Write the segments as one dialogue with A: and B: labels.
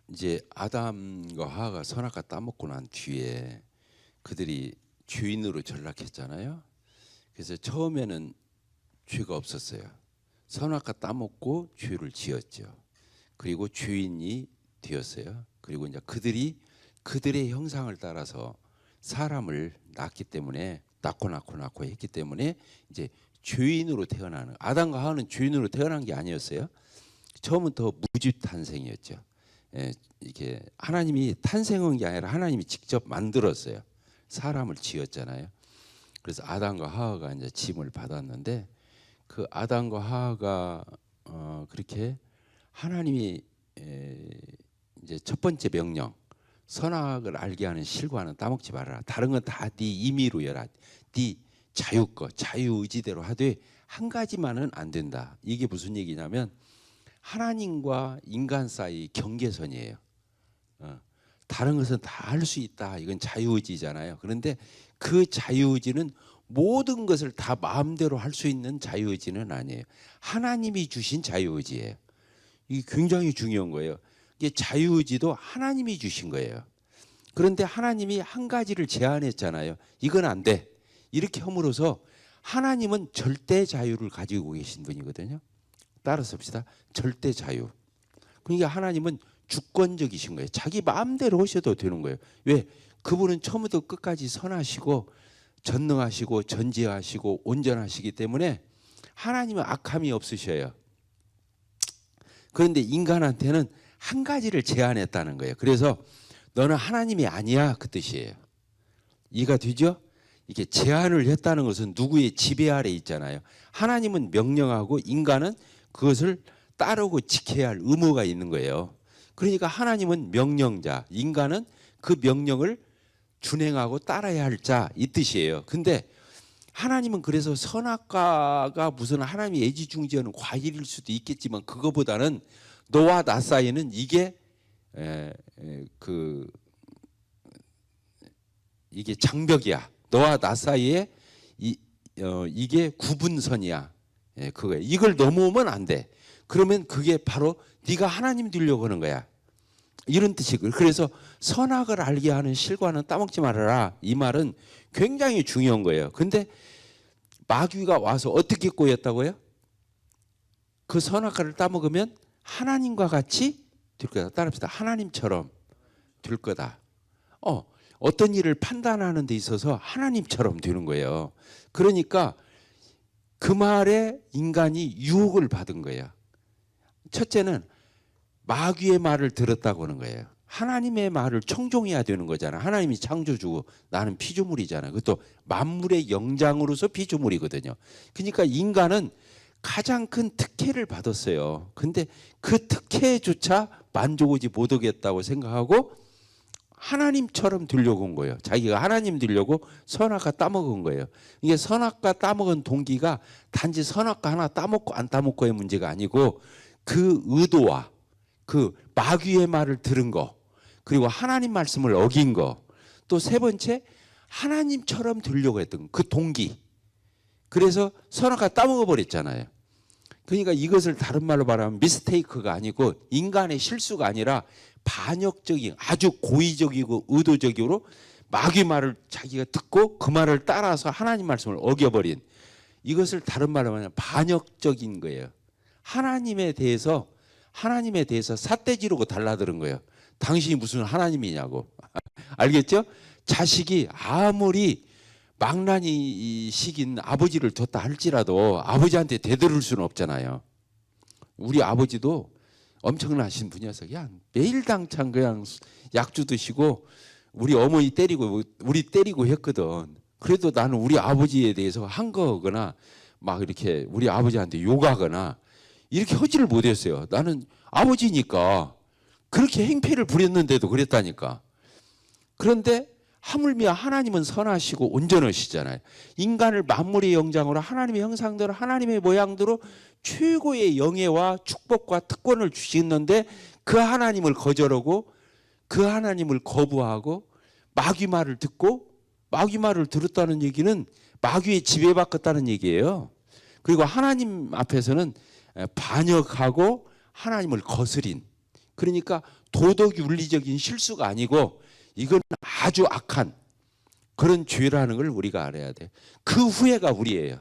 A: 이제 아담과 하와가 선악과 따먹고 난 뒤에 그들이 주인으로 전락했잖아요. 그래서 처음에는 죄가 없었어요. 선악과 따먹고 죄를 지었죠. 그리고 주인이 되었어요. 그리고 이제 그들이 그들의 형상을 따라서 사람을 낳기 때문에 낳고 했기 때문에 이제 죄인으로 태어나는, 아담과 하와는 죄인으로 태어난 게 아니었어요. 처음부터 무주 탄생이었죠. 이게 하나님이 탄생한 게 아니라 하나님이 직접 만들었어요. 사람을 지었잖아요. 그래서 아담과 하와가 이제 짐을 받았는데, 그 아담과 하와가 그렇게 하나님이 이제 첫 번째 명령, 선악을 알게 하는 실과는 따먹지 말아라. 다른 건 다 네 임의로 여라. 네 자유껏 자유의지대로 하되 한 가지만은 안 된다. 이게 무슨 얘기냐면 하나님과 인간 사이 경계선이에요. 다른 것은 다 할 수 있다. 이건 자유의지잖아요. 그런데 그 자유의지는 모든 것을 다 마음대로 할 수 있는 자유의지는 아니에요. 하나님이 주신 자유의지예요. 이게 굉장히 중요한 거예요. 이게 자유의지도 하나님이 주신 거예요. 그런데 하나님이 한 가지를 제한했잖아요. 이건 안 돼. 이렇게 함으로써 하나님은 절대 자유를 가지고 계신 분이거든요. 따라서 봅시다. 절대 자유. 그러니까 하나님은 주권적이신 거예요. 자기 마음대로 하셔도 되는 거예요. 왜? 그분은 처음부터 끝까지 선하시고 전능하시고 전지하시고 온전하시기 때문에 하나님은 악함이 없으셔요. 그런데 인간한테는 한 가지를 제한했다는 거예요. 그래서 너는 하나님이 아니야, 그 뜻이에요. 이해가 되죠? 이게 제한을 했다는 것은 누구의 지배 아래 있잖아요. 하나님은 명령하고 인간은 그것을 따르고 지켜야 할 의무가 있는 거예요. 그러니까 하나님은 명령자, 인간은 그 명령을 준행하고 따라야 할 자, 이 뜻이에요. 근데 하나님은 그래서 선악과가 무슨 하나님이 애지중지하는 과일일 수도 있겠지만 그거보다는 너와 나 사이에는 이게 이게 장벽이야. 너와 나 사이에 이게 구분선이야. 그거야. 이걸 넘어오면 안 돼. 그러면 그게 바로 네가 하나님 되려고 하는 거야. 이런 뜻이고, 그래서 선악을 알게 하는 실과는 따먹지 말아라. 이 말은 굉장히 중요한 거예요. 근데 마귀가 와서 어떻게 꼬였다고요? 그 선악과를 따먹으면 하나님과 같이 될 거다. 따라합시다. 하나님처럼 될 거다. 어떤 일을 판단하는 데 있어서 하나님처럼 되는 거예요. 그러니까 그 말에 인간이 유혹을 받은 거예요. 첫째는 마귀의 말을 들었다고 하는 거예요. 하나님의 말을 청종해야 되는 거잖아. 하나님이 창조주고 나는 피조물이잖아. 그것도 만물의 영장으로서 피조물이거든요. 그러니까 인간은 가장 큰 특혜를 받았어요. 근데 그 특혜조차 만족하지 못하겠다고 생각하고 하나님처럼 되려고 온 거예요. 자기가 하나님 되려고 선악과 따먹은 거예요. 이게 선악과 따먹은 동기가 단지 선악과 하나 따먹고 안 따먹고의 문제가 아니고 그 의도와 그 마귀의 말을 들은 거, 그리고 하나님 말씀을 어긴 거, 또 세 번째 하나님처럼 되려고 했던 그 동기. 그래서 선악과 따먹어 버렸잖아요. 그러니까 이것을 다른 말로 말하면 미스테이크가 아니고 인간의 실수가 아니라 반역적인, 아주 고의적이고 의도적으로 마귀 말을 자기가 듣고 그 말을 따라서 하나님 말씀을 어겨버린, 이것을 다른 말로 말하면 반역적인 거예요. 하나님에 대해서 삿대 지르고 달라드는 거예요. 당신이 무슨 하나님이냐고. 알겠죠? 자식이 아무리 망나니 식인 아버지를 뒀다 할지라도 아버지한테 대들을 수는 없잖아요. 우리 아버지도 엄청나신 분이어서 그냥 매일 당찬 그냥 약주 드시고 우리 어머니 때리고 우리 때리고 했거든. 그래도 나는 우리 아버지에 대해서 한 거거나 막 이렇게 우리 아버지한테 욕하거나 이렇게 하지를 못했어요. 나는 아버지니까 그렇게 행패를 부렸는데도 그랬다니까. 그런데 하물며 하나님은 선하시고 온전하시잖아요. 인간을 만물의 영장으로 하나님의 형상대로 하나님의 모양대로 최고의 영예와 축복과 특권을 주시는데 그 하나님을 거절하고 그 하나님을 거부하고 마귀 말을 듣고, 마귀 말을 들었다는 얘기는 마귀의 지배받았다는 얘기예요. 그리고 하나님 앞에서는 반역하고 하나님을 거스린, 그러니까 도덕 윤리적인 실수가 아니고 이건 아주 악한 그런 죄라는 걸 우리가 알아야 돼. 그 후회가 우리예요.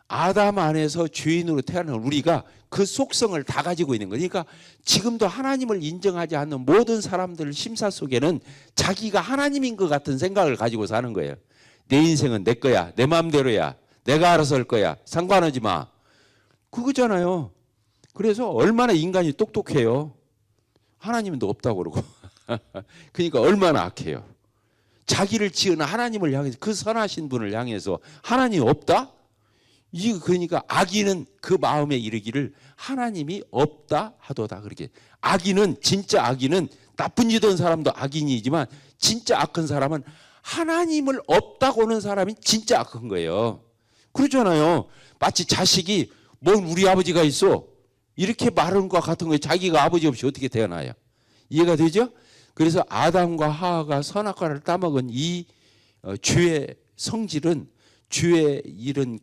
A: 아담 안에서 죄인으로 태어난 우리가 그 속성을 다 가지고 있는 거니까 지금도 하나님을 인정하지 않는 모든 사람들 심사 속에는 자기가 하나님인 것 같은 생각을 가지고 사는 거예요. 내 인생은 내 거야. 내 마음대로야. 내가 알아서 할 거야. 상관하지 마. 그거잖아요. 그래서 얼마나 인간이 똑똑해요. 하나님도 없다고 그러고. 그러니까 얼마나 악해요. 자기를 지은 하나님을 향해서 그 선하신 분을 향해서 하나님 없다? 이 그러니까 악인은 그 마음에 이르기를 하나님이 없다 하도다 그렇게. 악인은 진짜 악인은 나쁜 짓 한 사람도 악인이지만 진짜 악한 사람은 하나님을 없다고 하는 사람이 진짜 악한 거예요. 그렇잖아요. 마치 자식이 뭔 우리 아버지가 있어 이렇게 말하는 것과 같은 거예요. 자기가 아버지 없이 어떻게 태어나요? 이해가 되죠? 그래서 아담과 하와가 선악과를 따먹은 이 죄의 성질은 죄의 이런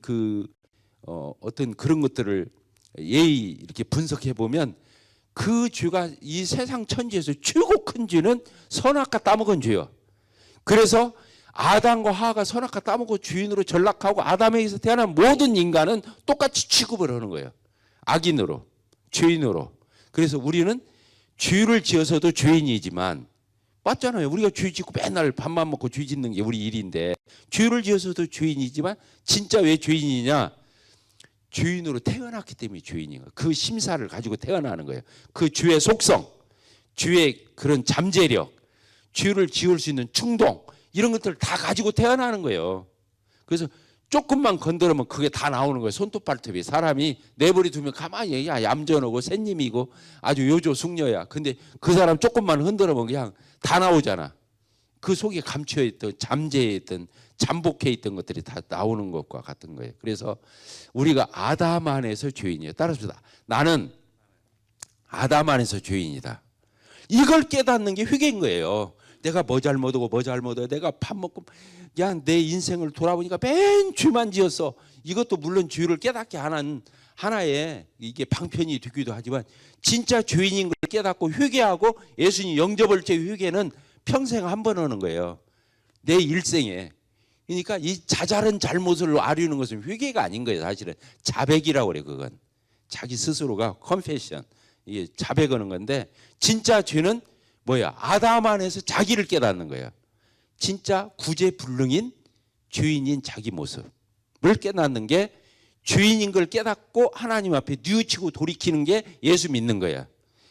A: 어떤 그런 것들을 예의 이렇게 분석해 보면 그 죄가 이 세상 천지에서 최고 큰 죄는 선악과 따먹은 죄요. 그래서 아담과 하와가 선악과 따먹고 주인으로 전락하고 아담에게서 태어난 모든 인간은 똑같이 취급을 하는 거예요. 악인으로, 죄인으로. 그래서 우리는 죄를 지어서도 죄인이지만 맞잖아요. 우리가 죄 짓고 맨날 밥만 먹고 죄 짓는 게 우리 일인데 죄를 지어서도 죄인이지만 진짜 왜 죄인이냐? 죄인으로 태어났기 때문에 죄인인 거예요. 그 심사를 가지고 태어나는 거예요. 그 죄의 속성, 죄의 그런 잠재력, 죄를 지을 수 있는 충동 이런 것들을 다 가지고 태어나는 거예요. 그래서 조금만 건드리면 그게 다 나오는 거예요. 손톱 발톱이. 사람이 내버려 두면 가만히 얌전하고 샌님이고 아주 요조숙녀야. 근데 그 사람 조금만 흔들어보면 그냥 다 나오잖아. 그 속에 감춰있던 잠재해 있던 잠복해 있던 것들이 다 나오는 것과 같은 거예요. 그래서 우리가 아담 안에서 죄인이에요. 따라서 나는 아담 안에서 죄인이다. 이걸 깨닫는 게 회개인 거예요. 내가 뭐 잘못하고 뭐 잘못하고 내가 밥 먹고 그냥 내 인생을 돌아보니까 맨 죄만 지었어. 이것도 물론 죄를 깨닫게 하는 하나의 이게 방편이 되기도 하지만 진짜 죄인인 걸 깨닫고 회개하고 예수님 영접할 때 회개는 평생 한 번 하는 거예요. 내 일생에. 그러니까 이 자잘한 잘못을 아뢰는 것은 회개가 아닌 거예요. 사실은 자백이라고 그래. 그건 자기 스스로가 컨페션 이게 자백하는 건데 진짜 죄는 뭐야? 아담 안에서 자기를 깨닫는 거예요. 진짜 구제불능인 죄인인 자기 모습을 깨닫는 게 죄인인 걸 깨닫고 하나님 앞에 뉘우치고 돌이키는 게 예수 믿는 거야.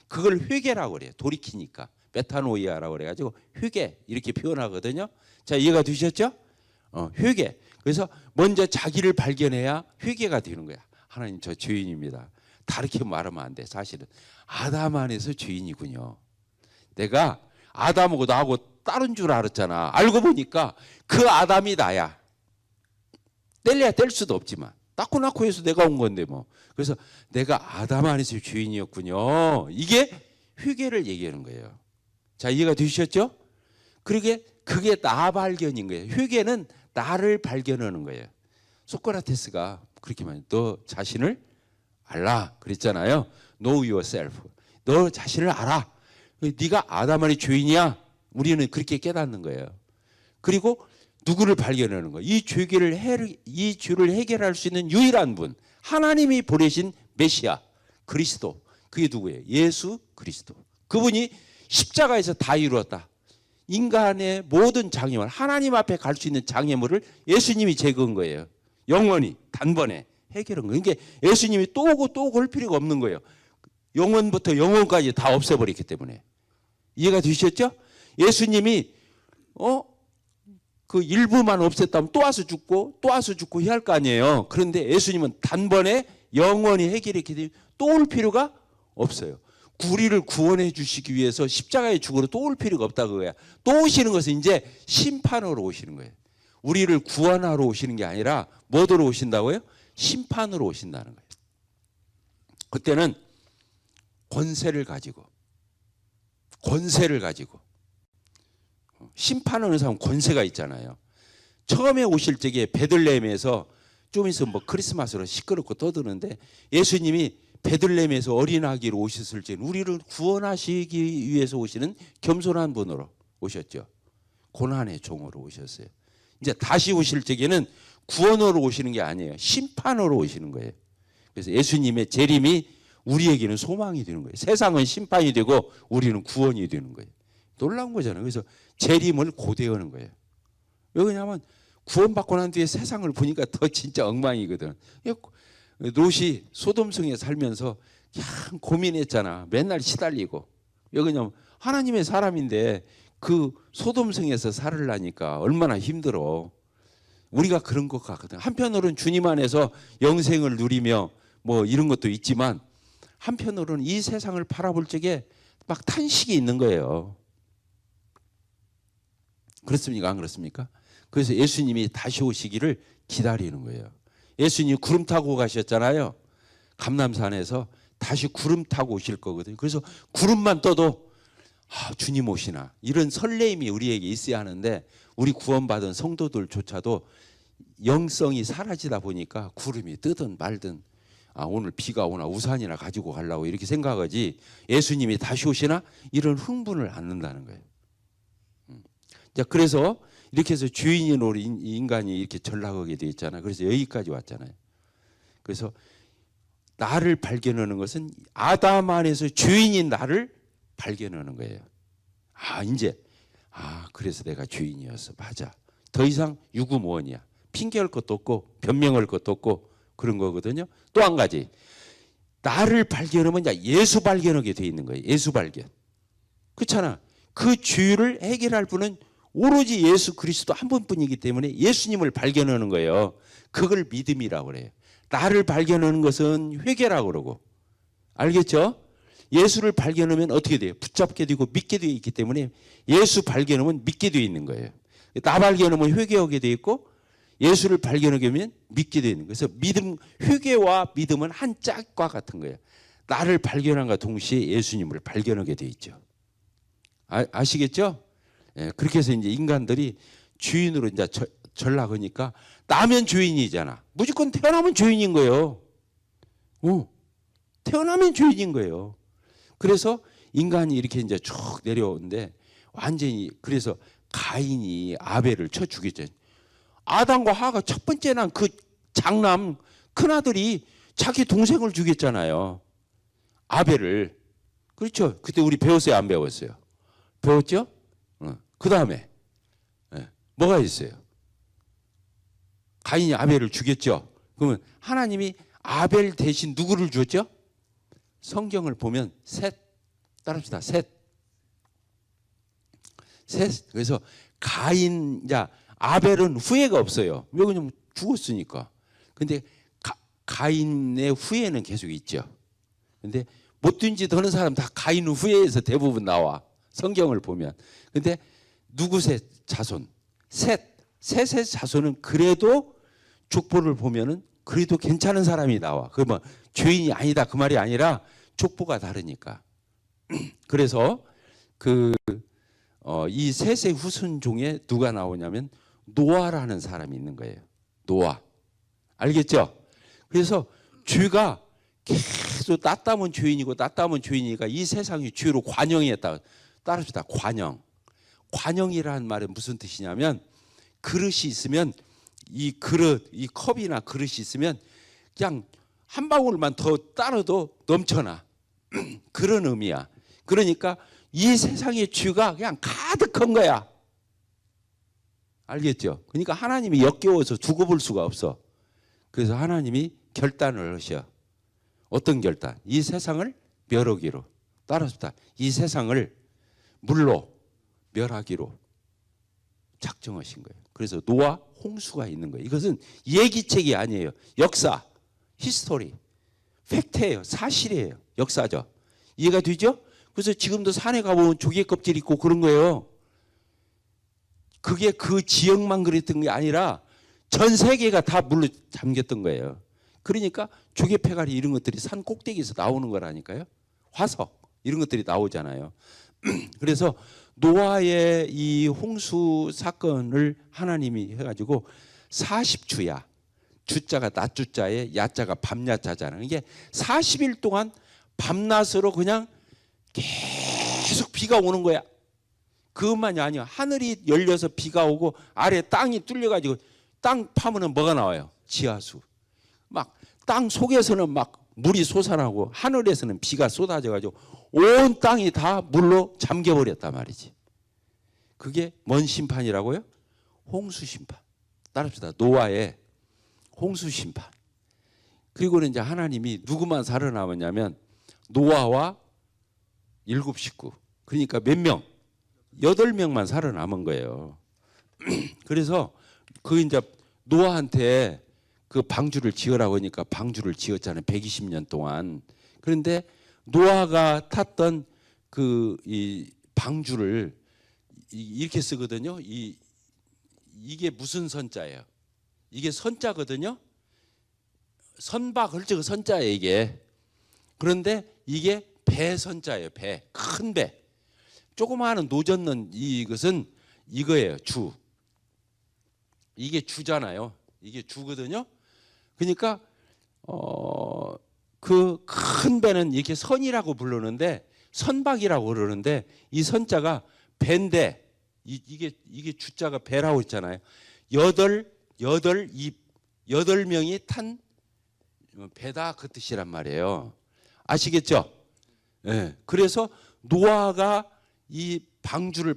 A: 그걸 회개라고 그래요. 돌이키니까. 메타노이아라고 그래가지고 회개 이렇게 표현하거든요. 자, 이해가 되셨죠? 회개. 그래서 먼저 자기를 발견해야 회개가 되는 거야. 하나님 저 죄인입니다. 다르게 말하면 안 돼. 사실은 아담 안에서 죄인이군요. 내가 아담하고 나하고 다른 줄 알았잖아. 알고 보니까 그 아담이 나야. 뗄래야 뗄 수도 없지만 낳고 해서 내가 온 건데 뭐. 그래서 내가 아담 안에서 죄인이었군요. 이게 회개를 얘기하는 거예요. 자, 이해가 되셨죠? 그게 나 발견인 거예요. 회개는 나를 발견하는 거예요. 소크라테스가 그렇게 말해요. 너 자신을 알라 그랬잖아요. Know yourself. 너 자신을 알아. 네가 아담 안의 죄인이야. 우리는 그렇게 깨닫는 거예요. 그리고 누구를 발견하는 거예요. 이 죄를 해결할 수 있는 유일한 분, 하나님이 보내신 메시아 그리스도. 그게 누구예요? 예수 그리스도. 그분이 십자가에서 다 이루었다. 인간의 모든 장애물, 하나님 앞에 갈 수 있는 장애물을 예수님이 제거한 거예요. 영원히 단번에 해결한 거예요. 그러니까 예수님이 또 오고 또 올 필요가 없는 거예요. 영원부터 영원까지 다 없애버렸기 때문에. 이해가 되셨죠? 예수님이 그 일부만 없앴다면 또 와서 죽고 또 와서 죽고 해야 할 거 아니에요. 그런데 예수님은 단번에 영원히 해결했기 때문에 또 올 필요가 없어요. 우리를 구원해 주시기 위해서 십자가의 죽으로 또 올 필요가 없다 그거야. 또 오시는 것은 이제 심판으로 오시는 거예요. 우리를 구원하러 오시는 게 아니라 뭐로 오신다고요? 심판으로 오신다는 거예요. 그때는 권세를 가지고 심판하는 사람은 권세가 있잖아요. 처음에 오실 적에 베들레헴에서 좀 있으면 뭐 크리스마스로 시끄럽고 떠드는데 예수님이 베들레헴에서 어린 아기로 오셨을 때는 우리를 구원하시기 위해서 오시는 겸손한 분으로 오셨죠. 고난의 종으로 오셨어요. 이제 다시 오실 적에는 구원으로 오시는 게 아니에요. 심판으로 오시는 거예요. 그래서 예수님의 재림이 우리에게는 소망이 되는 거예요. 세상은 심판이 되고 우리는 구원이 되는 거예요. 놀라운 거잖아요. 그래서 재림을 고대하는 거예요. 왜 그러냐면 구원받고 난 뒤에 세상을 보니까 더 진짜 엉망이거든. 롯이 소돔성에 살면서 그냥 고민했잖아. 맨날 시달리고. 왜 그러냐면 하나님의 사람인데 그 소돔성에서 살으려니까 얼마나 힘들어. 우리가 그런 것 같거든. 한편으로는 주님 안에서 영생을 누리며 뭐 이런 것도 있지만 한편으로는 이 세상을 바라볼 적에 막 탄식이 있는 거예요. 그렇습니까? 안 그렇습니까? 그래서 예수님이 다시 오시기를 기다리는 거예요. 예수님이 구름 타고 가셨잖아요. 감람산에서 다시 구름 타고 오실 거거든요. 그래서 구름만 떠도 주님 오시나 이런 설레임이 우리에게 있어야 하는데 우리 구원받은 성도들조차도 영성이 사라지다 보니까 구름이 뜨든 말든 오늘 비가 오나 우산이나 가지고 가려고 이렇게 생각하지 예수님이 다시 오시나 이런 흥분을 않는다는 거예요. 자, 그래서 이렇게 해서 주인인 우리 인간이 이렇게 전락하게 돼 있잖아요. 그래서 여기까지 왔잖아요. 그래서 나를 발견하는 것은 아담 안에서 주인인 나를 발견하는 거예요. 그래서 내가 주인이었어. 맞아. 더 이상 유구무원이야. 핑계할 것도 없고 변명할 것도 없고 그런 거거든요. 또 한 가지. 나를 발견하면 예수 발견하게 돼 있는 거예요. 예수 발견. 그렇잖아. 그 주유를 해결할 분은 오로지 예수 그리스도 한 분뿐이기 때문에 예수님을 발견하는 거예요. 그걸 믿음이라고 그래요. 나를 발견하는 것은 회개라고 그러고. 알겠죠? 예수를 발견하면 어떻게 돼요? 붙잡게 되고 믿게 되어 있기 때문에 예수 발견하면 믿게 되어 있는 거예요. 나 발견하면 회개하게 되어 있고 예수를 발견하게 되면 믿게 되어 있는 거예요. 그래서 믿음, 회개와 믿음은 한 짝과 같은 거예요. 나를 발견함과 동시에 예수님을 발견하게 되어 있죠. 아시겠죠? 예, 그렇게 해서 이제 인간들이 주인으로 이제 전락하니까 나면 주인이잖아. 무조건 태어나면 주인인 거예요. 태어나면 주인인 거예요. 그래서 인간이 이렇게 이제 쭉 내려오는데 완전히 그래서 가인이 아벨을 쳐 죽였죠. 아담과 하가 첫 번째 난 그 장남 큰아들이 자기 동생을 죽였잖아요. 아벨을. 그렇죠. 그때 우리 배웠어요? 안 배웠어요? 배웠죠? 그 다음에 뭐가 있어요? 가인이 아벨을 죽였죠. 그러면 하나님이 아벨 대신 누구를 주었죠? 성경을 보면 셋. 따릅시다. 셋. 그래서 아벨은 후회가 없어요. 왜 그러냐면 죽었으니까. 근데 가인의 후회는 계속 있죠. 근데 못된 짓 하는 사람 다 가인 후회에서 대부분 나와. 성경을 보면. 근데 누구 셋 자손? 셋의 자손은 그래도 족보를 보면은 그래도 괜찮은 사람이 나와. 그러면 죄인이 아니다 그 말이 아니라 족보가 다르니까. 그래서 이 셋의 후손 중에 누가 나오냐면 노아라는 사람이 있는 거예요. 노아. 알겠죠? 그래서 죄가 계속 낫다면 죄인이고 낫다면 죄인이니까 이 세상이 죄로 관영했다. 따릅시다. 관영이라는 말은 무슨 뜻이냐면 그릇이 있으면 이 컵이나 그릇이 있으면 그냥 한 방울만 더 따라도 넘쳐나. 그런 의미야. 그러니까 이 세상의 죄가 그냥 가득한 거야. 알겠죠? 그러니까 하나님이 역겨워서 두고 볼 수가 없어. 그래서 하나님이 결단을 하셔. 어떤 결단? 이 세상을 멸하기로. 따라서 이 세상을 물로 멸하기로 작정하신 거예요. 그래서 노아 홍수가 있는 거예요. 이것은 얘기책이 아니에요. 역사, 히스토리, 팩트예요. 사실이에요. 역사죠. 이해가 되죠? 그래서 지금도 산에 가보면 조개 껍질 있고 그런 거예요. 그게 그 지역만 그랬던 게 아니라 전 세계가 다 물로 잠겼던 거예요. 그러니까 조개 패가리 이런 것들이 산 꼭대기에서 나오는 거라니까요. 화석 이런 것들이 나오잖아요. 그래서 노아의 이 홍수 사건을 하나님이 해가지고 40주야. 주자가 낮주자에 야자가 밤야자잖아요. 이게 40일 동안 밤낮으로 그냥 계속 비가 오는 거야. 그것만이 아니야. 하늘이 열려서 비가 오고 아래 땅이 뚫려가지고 땅 파면은 뭐가 나와요? 지하수. 막 땅 속에서는 막 물이 솟아나고 하늘에서는 비가 쏟아져가지고 온 땅이 다 물로 잠겨버렸단 말이지. 그게 뭔 심판이라고요? 홍수 심판. 따릅시다. 노아의 홍수 심판. 그리고는 이제 하나님이 누구만 살아남았냐면 노아와 7 식구. 그러니까 몇 명? 8명만 살아남은 거예요. 그래서 그 이제 노아한테 그 방주를 지으라고 하니까 방주를 지었잖아요. 120년 동안. 그런데 노아가 탔던 그 이 방주를 이렇게 쓰거든요. 이게 무슨 선자예요? 이게 선자거든요. 선박 걸쳐 선자예요, 이게. 그런데 이게 배 선자예요. 배. 큰 배. 조그마한 노젓는 이것은 이거예요. 주. 이게 주잖아요. 이게 주거든요. 그러니까 그 큰 배는 이렇게 선이라고 부르는데 선박이라고 그러는데 이 선자가 배인데 이게 주자가 배라고 했잖아요. 8명이 탄 배다 그 뜻이란 말이에요. 아시겠죠? 네. 그래서 노아가 이 방주를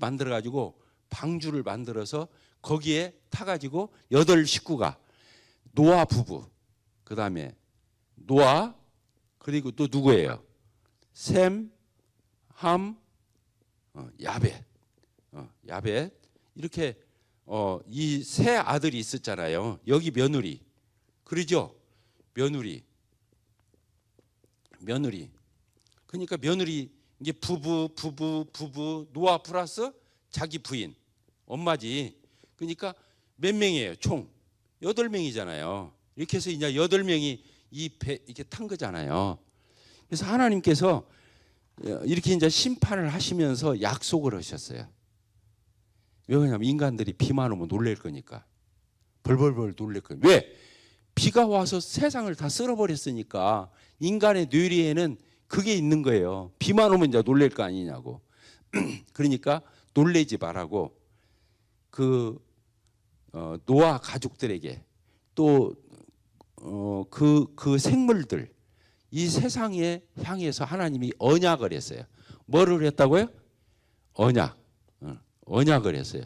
A: 만들어서 거기에 타가지고 8 식구가 노아 부부, 그 다음에 노아, 그리고 또 누구예요? 셈, 함, 야벳. 야벳. 이렇게 이 세 아들이 있었잖아요. 여기 며느리. 그러죠? 며느리. 그러니까 며느리 이게 부부 노아 플러스 자기 부인 엄마지. 그러니까 몇 명이에요? 총 8명이잖아요. 이렇게 해서 이제 8명이 이 배 이렇게 탄 거잖아요. 그래서 하나님께서 이렇게 이제 심판을 하시면서 약속을 하셨어요. 왜 그러냐면 인간들이 비만 오면 놀랄 거니까. 벌벌벌 놀랄 거니까. 왜? 비가 와서 세상을 다 쓸어버렸으니까 인간의 뇌리에는 그게 있는 거예요. 비만 오면 이제 놀랄 거 아니냐고. 그러니까 놀래지 말라고 그 노아 가족들에게 또 그 생물들 이 세상에 향해서 하나님이 언약을 했어요. 뭐를 했다고요? 언약을 했어요.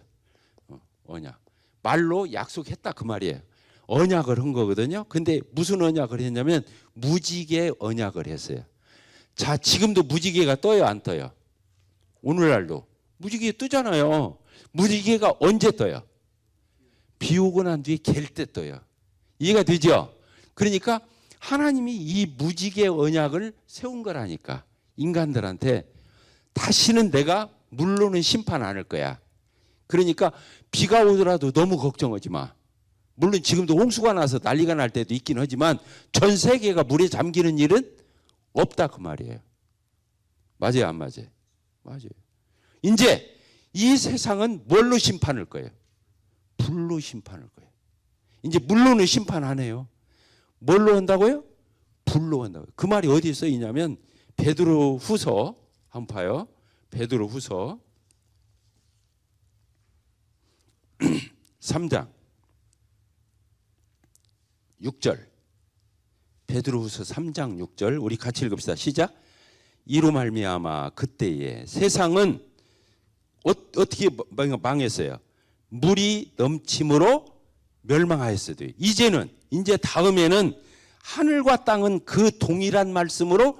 A: 언약. 말로 약속했다 그 말이에요. 언약을 한 거거든요. 근데 무슨 언약을 했냐면 무지개 언약을 했어요. 자, 지금도 무지개가 떠요, 안 떠요? 오늘날도 무지개 뜨잖아요. 무지개가 언제 떠요? 비 오고 난 뒤에 갤 때 떠요. 이해가 되죠? 그러니까 하나님이 이 무지개 언약을 세운 거라니까. 인간들한테 다시는 내가 물로는 심판 안 할 거야. 그러니까 비가 오더라도 너무 걱정하지 마. 물론 지금도 홍수가 나서 난리가 날 때도 있긴 하지만 전 세계가 물에 잠기는 일은 없다 그 말이에요. 맞아요, 안 맞아요? 맞아요. 이제 이 세상은 뭘로 심판할 거예요? 불로 심판할 거예요. 이제 물로는 심판 안 해요. 뭘로 한다고요? 불로 한다고요. 그 말이 어디에 쓰이냐면 베드로 후서 한번 봐요. 베드로 후서 3장 6절. 베드로 후서 3장 6절 우리 같이 읽읍시다. 시작. 이로 말미암아 그때에 세상은 어떻게 망했어요? 물이 넘침으로 멸망하였어도 이제 다음에는 하늘과 땅은 그 동일한 말씀으로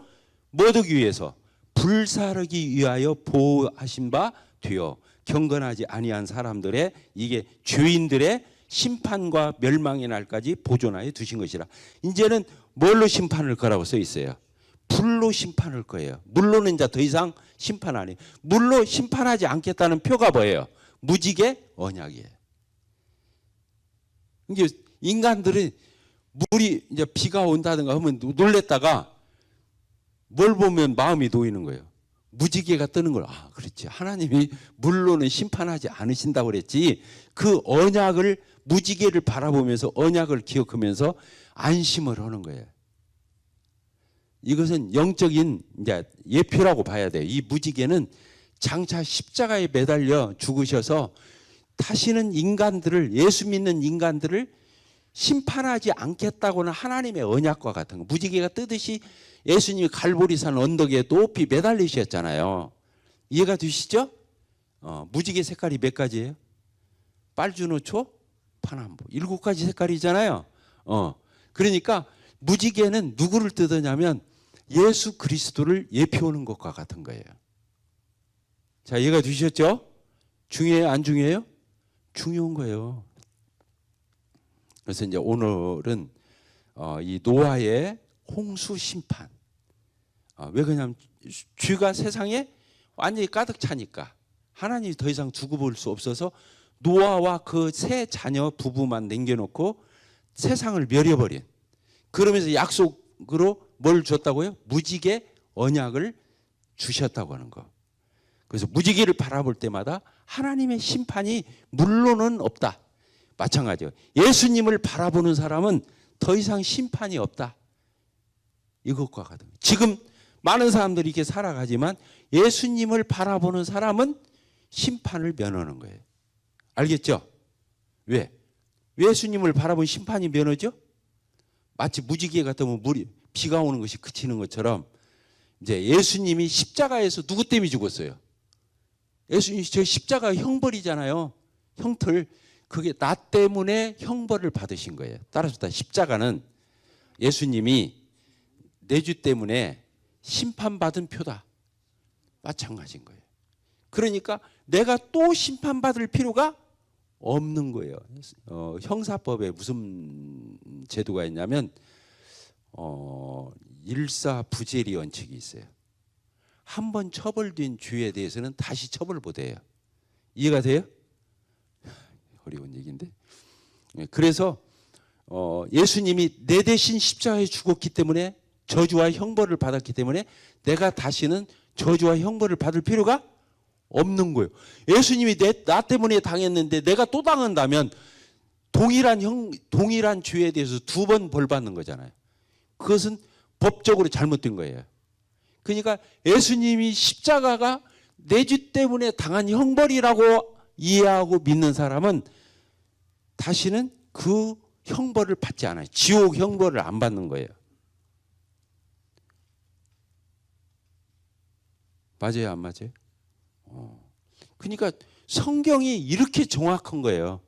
A: 뭐 하기 위해서 불사르기 위하여 보호하신 바 되어 경건하지 아니한 사람들의 이게 죄인들의 심판과 멸망의 날까지 보존하여 두신 것이라. 이제는 뭘로 심판할 거라고 써 있어요? 불로 심판할 거예요. 물로는 이제 더 이상 심판 안 해요. 물로 심판하지 않겠다는 표가 뭐예요? 무지개 언약이에요. 이게 인간들이 물이 이제 비가 온다든가 하면 놀랬다가 뭘 보면 마음이 놓이는 거예요. 무지개가 뜨는 걸, 아, 그렇지. 하나님이 물로는 심판하지 않으신다고 그랬지. 그 언약을, 무지개를 바라보면서 언약을 기억하면서 안심을 하는 거예요. 이것은 영적인 이제 예표라고 봐야 돼요. 이 무지개는 장차 십자가에 매달려 죽으셔서 다시는 인간들을, 예수 믿는 인간들을 심판하지 않겠다고는 하나님의 언약과 같은 거. 무지개가 뜨듯이 예수님이 갈보리산 언덕에 높이 매달리셨잖아요. 이해가 되시죠? 무지개 색깔이 몇 가지예요? 빨주노초, 파남보. 7가지 색깔이잖아요. 그러니까 무지개는 누구를 뜨느냐면 예수 그리스도를 예표하는 것과 같은 거예요. 자, 이해가 되셨죠? 중요해요? 안 중요해요? 중요한 거예요. 그래서 이제 오늘은 이 노아의 홍수 심판. 왜 그러냐면 죄가 세상에 완전히 가득 차니까 하나님이 더 이상 두고 볼 수 없어서 노아와 그 세 자녀 부부만 남겨놓고 세상을 멸해버린. 그러면서 약속으로 뭘 줬다고요? 무지개 언약을 주셨다고 하는 거. 그래서 무지개를 바라볼 때마다 하나님의 심판이 물론은 없다. 마찬가지예요. 예수님을 바라보는 사람은 더 이상 심판이 없다. 이것과 같은 거예요. 지금 많은 사람들이 이렇게 살아가지만 예수님을 바라보는 사람은 심판을 면하는 거예요. 알겠죠? 왜? 예수님을 바라보는 심판이 면하죠? 마치 무지개 같으면 비가 오는 것이 그치는 것처럼 이제 예수님이 십자가에서 누구 때문에 죽었어요? 예수님이 저 십자가 형벌이잖아요. 형틀. 그게 나 때문에 형벌을 받으신 거예요. 따라서 십자가는 예수님이 내 죄 때문에 심판받은 표다. 마찬가지인 거예요. 그러니까 내가 또 심판받을 필요가 없는 거예요. 형사법에 무슨 제도가 있냐면 일사부재리 원칙이 있어요. 한 번 처벌된 죄에 대해서는 다시 처벌 못 해요. 이해가 돼요? 어려운 얘기인데. 그래서 예수님이 내 대신 십자가에 죽었기 때문에 저주와 형벌을 받았기 때문에 내가 다시는 저주와 형벌을 받을 필요가 없는 거예요. 예수님이 나 때문에 당했는데 내가 또 당한다면 동일한 죄에 대해서 2번 벌 받는 거잖아요. 그것은 법적으로 잘못된 거예요. 그러니까 예수님이 십자가가 내 죄 때문에 당한 형벌이라고 이해하고 믿는 사람은 다시는 그 형벌을 받지 않아요. 지옥 형벌을 안 받는 거예요. 맞아요, 안 맞아요? 그러니까 성경이 이렇게 정확한 거예요.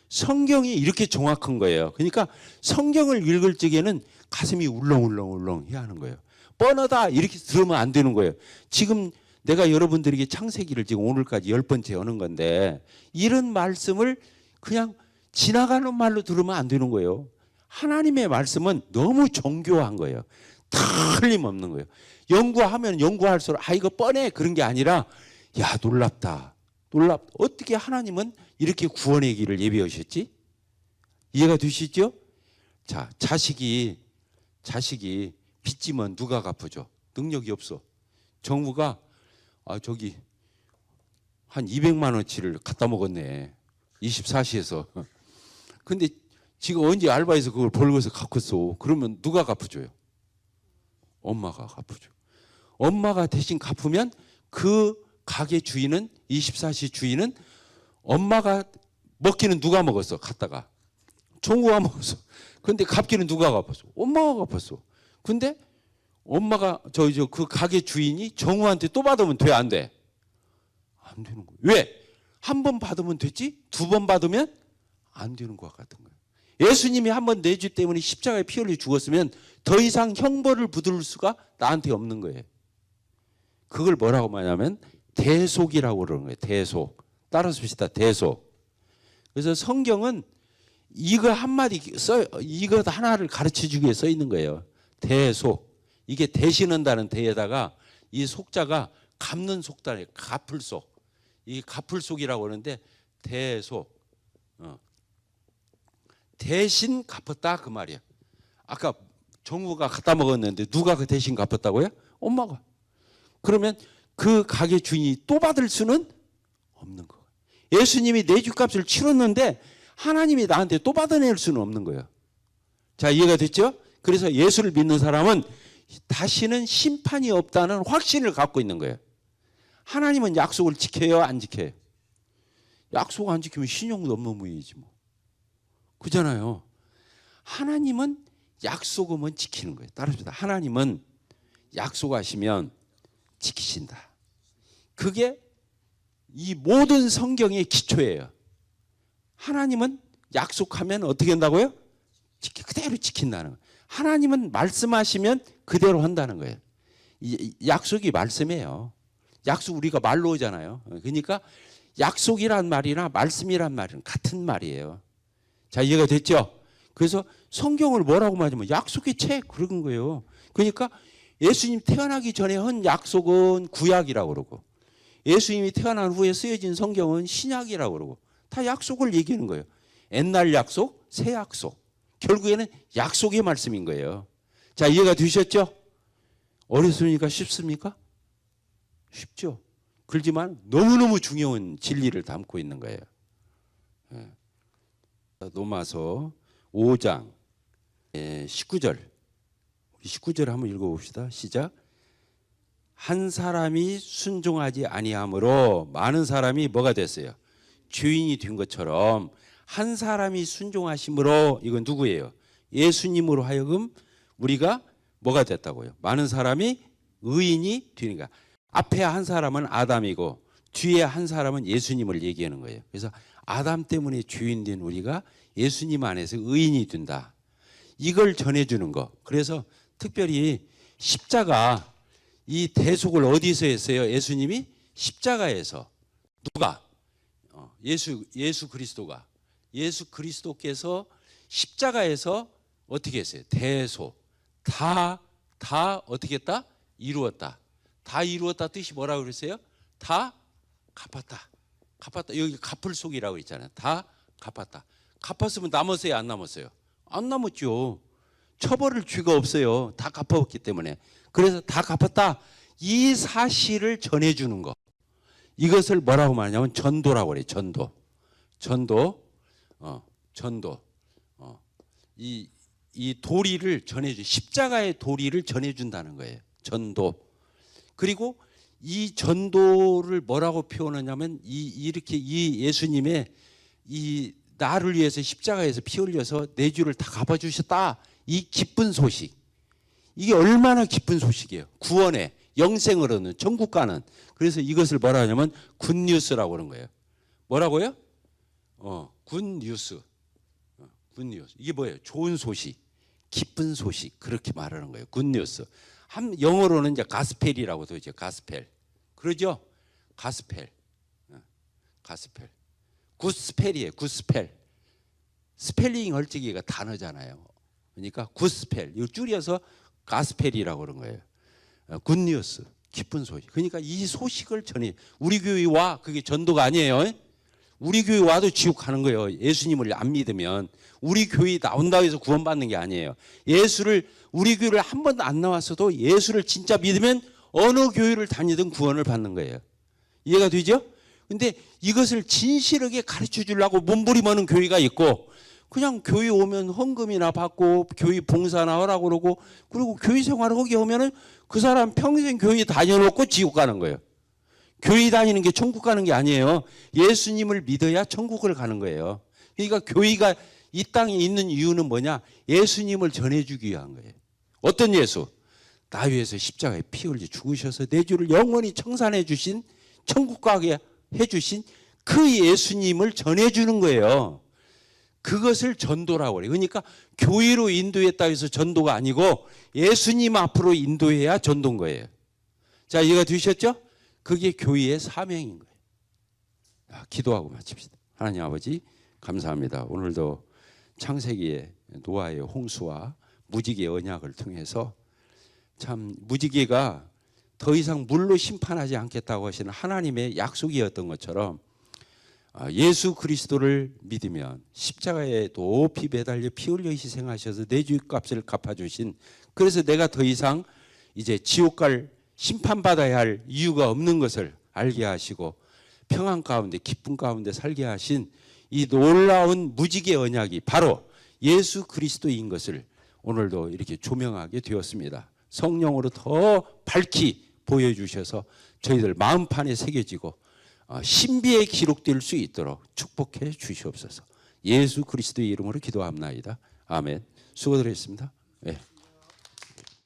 A: 성경이 이렇게 정확한 거예요. 그러니까 성경을 읽을 적에는 가슴이 울렁울렁 해야 하는 거예요. 뻔하다 이렇게 들으면 안 되는 거예요. 지금 내가 여러분들에게 창세기를 지금 오늘까지 10번째 여는 건데 이런 말씀을 그냥 지나가는 말로 들으면 안 되는 거예요. 하나님의 말씀은 너무 정교한 거예요. 틀림없는 거예요. 연구하면 연구할수록 이거 뻔해 그런 게 아니라 야 놀랍다. 어떻게 하나님은 이렇게 구원의 길을 예비하셨지? 이해가 되시죠? 자, 자식이 빚지면 누가 갚아줘? 능력이 없어. 정부가 저기 한 200만 원치를 갖다 먹었네. 24시에서. 근데 지금 언제 알바해서 그걸 벌고서 갚았어. 그러면 누가 갚아줘요? 엄마가 갚아줘. 엄마가 대신 갚으면 그 가게 주인은 24시 주인은 엄마가 먹기는 누가 먹었어? 갔다가 종구가 먹었어. 근데 갚기는 누가 갚았어? 엄마가 갚았어. 근데 엄마가 그 가게 주인이 정우한테 또 받으면 돼, 안 돼? 안 되는 거예요. 왜? 한 번 받으면 됐지? 2번 받으면 안 되는 것 같은 거예요. 예수님이 한 번 내 죄 때문에 십자가에 피 흘려 죽었으면 더 이상 형벌을 부들 수가 나한테 없는 거예요. 그걸 뭐라고 말하냐면 대속이라고 그러는 거예요. 대속. 따라서 봅시다. 대속. 그래서 성경은 이거 한마디 이거 하나를 가르쳐 주기 위해 써 있는 거예요. 대속. 이게 대신한다는 대에다가 이 속자가 갚는 속자예요. 갚을 속. 이 갚을 속이라고 하는데 대속. 대신 갚았다 그 말이야. 아까 정부가 갖다 먹었는데 누가 그 대신 갚았다고요? 엄마가. 그러면 그 가게 주인이 또 받을 수는 없는 거예요. 예수님이 내 죗값을 치렀는데 하나님이 나한테 또 받아낼 수는 없는 거예요. 자, 이해가 됐죠? 그래서 예수를 믿는 사람은 다시는 심판이 없다는 확신을 갖고 있는 거예요. 하나님은 약속을 지켜요, 안 지켜요? 약속 안 지키면 신용도 없는 분이지 뭐. 그잖아요. 하나님은 약속하면 지키는 거예요. 따라합시다. 하나님은 약속하시면 지키신다. 그게 이 모든 성경의 기초예요. 하나님은 약속하면 어떻게 한다고요? 그대로 지킨다는 거예요. 하나님은 말씀하시면 그대로 한다는 거예요. 이 약속이 말씀이에요. 약속 우리가 말로 오잖아요. 그러니까 약속이란 말이나 말씀이란 말은 같은 말이에요. 자, 이해가 됐죠? 그래서 성경을 뭐라고 말하면 약속의 책 그런 거예요. 그러니까 예수님 태어나기 전에 한 약속은 구약이라고 그러고 예수님이 태어난 후에 쓰여진 성경은 신약이라고 그러고 다 약속을 얘기하는 거예요. 옛날 약속, 새 약속. 결국에는 약속의 말씀인 거예요. 자, 이해가 되셨죠? 어렵습니까? 쉽습니까? 쉽죠. 그렇지만 너무너무 중요한 진리를 담고 있는 거예요. 로마서 5장 19절. 19절 한번 읽어봅시다. 시작. 한 사람이 순종하지 아니함으로 많은 사람이 뭐가 됐어요? 죄인이 된 것처럼 한 사람이 순종하심으로 이건 누구예요? 예수님으로 하여금 우리가 뭐가 됐다고요? 많은 사람이 의인이 되니까 앞에 한 사람은 아담이고 뒤에 한 사람은 예수님을 얘기하는 거예요. 그래서 아담 때문에 죄인 된 우리가 예수님 안에서 의인이 된다. 이걸 전해주는 거. 그래서 특별히 십자가 이 대속을 어디서 했어요? 예수님이 십자가에서. 누가? 예수 그리스도가. 예수 그리스도께서 십자가에서 어떻게 했어요? 대속. 다 어떻게 했다? 이루었다. 다 이루었다 뜻이 뭐라고 그랬어요? 다 갚았다. 갚았다. 여기 갚을 속이라고 했잖아요. 다 갚았다. 갚았으면 남았어요? 안 남았어요? 안 남았죠. 처벌을 죄가 없어요. 다 갚았기 때문에. 그래서 다 갚았다. 이 사실을 전해주는 거. 이것을 뭐라고 말하냐면 전도라고 그래요. 전도. 이 도리를 전해주. 십자가의 도리를 전해준다는 거예요. 전도. 그리고 이 전도를 뭐라고 표현하냐면 이렇게 이 예수님의 이 나를 위해서 십자가에서 피 흘려서 내 죄를 다 갚아주셨다. 이 기쁜 소식. 이게 얼마나 기쁜 소식이에요. 구원에 영생을 얻는 천국 가는. 그래서 이것을 뭐라 하냐면 굿뉴스라고 그러는 거예요. 뭐라고요? 굿뉴스. 굿뉴스. 이게 뭐예요? 좋은 소식, 기쁜 소식. 그렇게 말하는 거예요. 굿뉴스. 영어로는 이제 가스펠이라고 되죠. 가스펠. 그러죠? 가스펠. 가스펠. 굿스펠이에요. 굿스펠. 스펠링 헐찍이가 단어잖아요. 그러니까 굿스펠. 이거 줄여서 가스펠이라고 그런 거예요. 굿뉴스. 기쁜 소식. 그러니까 이 소식을 전해. 우리 교회 와. 그게 전도가 아니에요. 우리 교회 와도 지옥 가는 거예요. 예수님을 안 믿으면. 우리 교회 나온다고 해서 구원받는 게 아니에요. 우리 교회를 한 번도 안 나왔어도 예수를 진짜 믿으면 어느 교회를 다니든 구원을 받는 거예요. 이해가 되죠? 근데 이것을 진실하게 가르쳐 주려고 몸부림하는 교회가 있고 그냥 교회 오면 헌금이나 받고 교회 봉사나 하라고 그러고 그리고 교회 생활을 하게 하면은 그 사람 평생 교회 다녀놓고 지옥 가는 거예요. 교회 다니는 게 천국 가는 게 아니에요. 예수님을 믿어야 천국을 가는 거예요. 그러니까 교회가 이 땅에 있는 이유는 뭐냐? 예수님을 전해주기 위한 거예요. 어떤 예수? 나 위해서 십자가에 피 흘려 죽으셔서 내 죄를 영원히 청산해 주신 천국 가게 해주신 그 예수님을 전해주는 거예요. 그것을 전도라고 그래요. 그러니까 교회로 인도했다 해서 전도가 아니고 예수님 앞으로 인도해야 전도인 거예요. 자, 이해가 되셨죠? 그게 교회의 사명인 거예요. 기도하고 마칩시다. 하나님 아버지 감사합니다. 오늘도 창세기의 노아의 홍수와 무지개의 언약을 통해서 참 무지개가 더 이상 물로 심판하지 않겠다고 하시는 하나님의 약속이었던 것처럼 예수 그리스도를 믿으면 십자가에 높이 매달려 피 흘려 희생하셔서 내 죄값을 갚아주신 그래서 내가 더 이상 이제 지옥 갈 심판받아야 할 이유가 없는 것을 알게 하시고 평안 가운데 기쁨 가운데 살게 하신 이 놀라운 무지개 언약이 바로 예수 그리스도인 것을 오늘도 이렇게 조명하게 되었습니다. 성령으로 더 밝히 보여주셔서 저희들 마음판에 새겨지고 신비에 기록될 수 있도록 축복해 주시옵소서. 예수 그리스도의 이름으로 기도합나이다. 아멘. 수고들 했습니다. 네.